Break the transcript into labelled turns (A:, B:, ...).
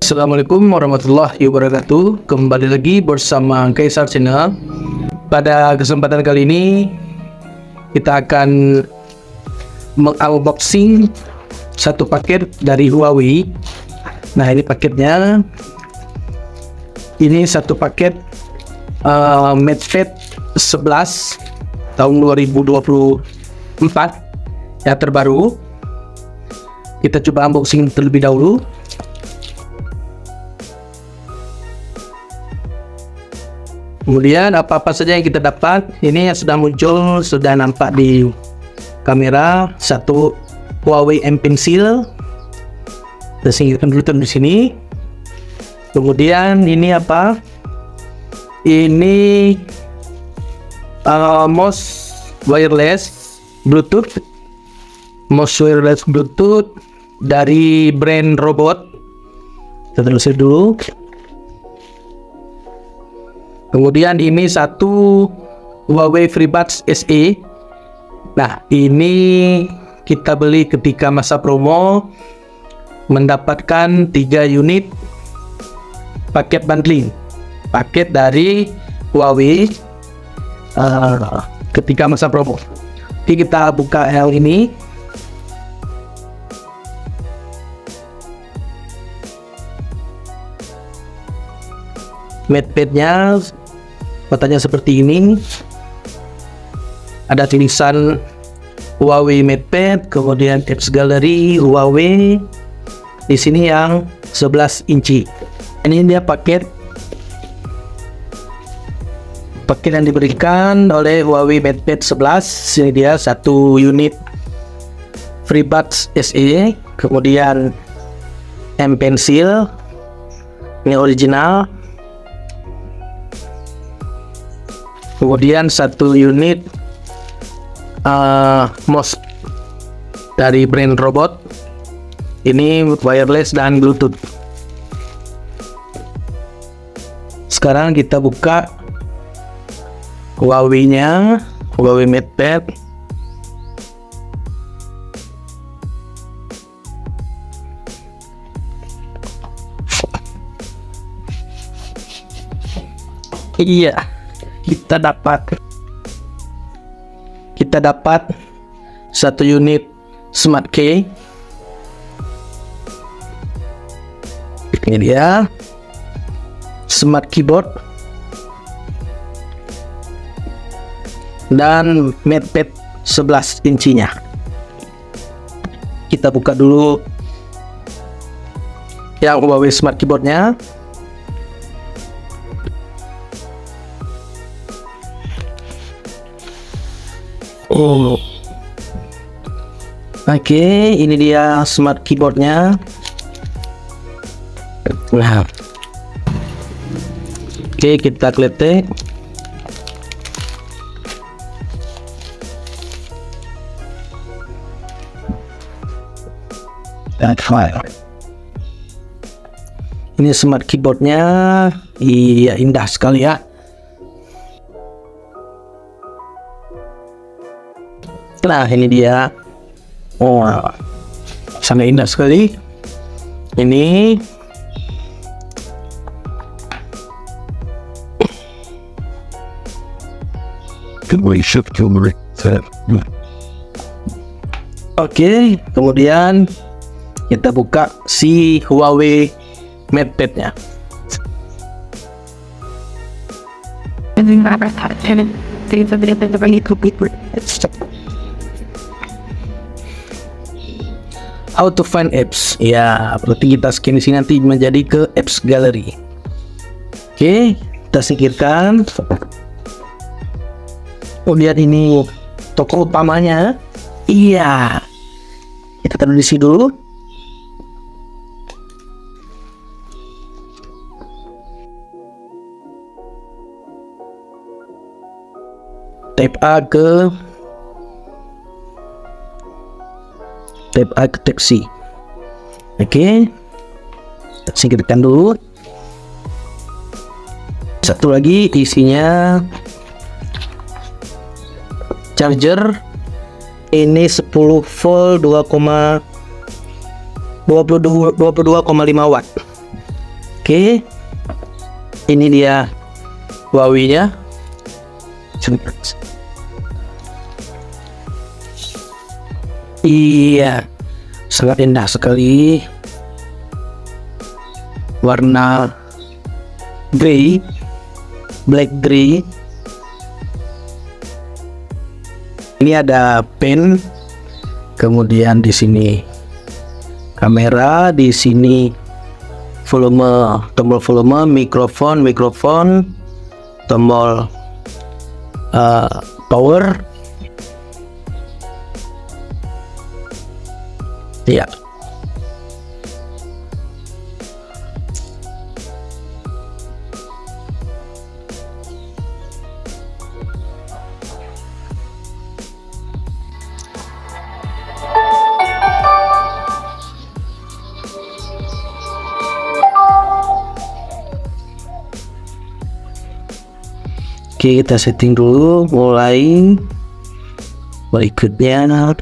A: Assalamualaikum warahmatullahi wabarakatuh. Kembali lagi bersama Kaisar Channel. Pada kesempatan kali ini kita akan mengunboxing satu paket dari Huawei. Nah, ini paketnya. Ini satu paket MatePad 11 tahun 2024 yang terbaru. Kita coba unboxing terlebih dahulu. Kemudian apa-apa saja yang kita dapat, ini yang sudah muncul, sudah nampak di kamera. Satu Huawei M Pencil, kita singkirkan dulu di sini. Kemudian ini apa? Ini mouse wireless Bluetooth, dari brand Robot. Kita telusuri dulu. Kemudian ini satu Huawei FreeBuds SE. Nah, ini kita beli ketika masa promo, mendapatkan 3 unit paket bundling, paket dari Huawei ketika masa promo. Oke, kita buka yang ini. MatePad-nya katanya seperti ini. Ada tulisan Huawei MatePad, kemudian apps gallery Huawei. Di sini yang 11 inci. Ini dia paket yang diberikan oleh Huawei MatePad 11. Ini dia satu unit FreeBuds SE, kemudian M Pencil, ini original. Kemudian satu unit mouse dari brand Robot. Ini wireless dan Bluetooth. Sekarang kita buka Huawei-nya, Huawei MatePad. Iya. Kita dapat satu unit Smart Key. Ini dia Smart Keyboard dan MatePad 11 incinya. Kita buka dulu yang Huawei Smart Keyboardnya. Oke, ini dia Smart Keyboardnya. Nah, oke, kita kletek. Ini Smart Keyboardnya. Iya, indah sekali ya. Nah, ini dia. Oh, sangat indah sekali. Ini oke, kemudian kita buka si Huawei MatePad-nya. How to find apps. Ya, berarti kita scan di sini nanti menjadi ke apps gallery. Oke, kita singkirkan. Kemudian ini toko utamanya. Iya. Kita taruh di sini dulu. Type A ke Type C. Oke, kita singkirkan dulu. Satu lagi isinya charger. Ini 10 volt 22,5 watt. Oke, ini dia Huawei-nya. Iya, sangat indah sekali. Warna grey, black grey. Ini ada pen, kemudian di sini kamera, di sini volume, tombol volume, mikrofon, tombol power. Ya. Oke, kita setting dulu, mulai berikutnya.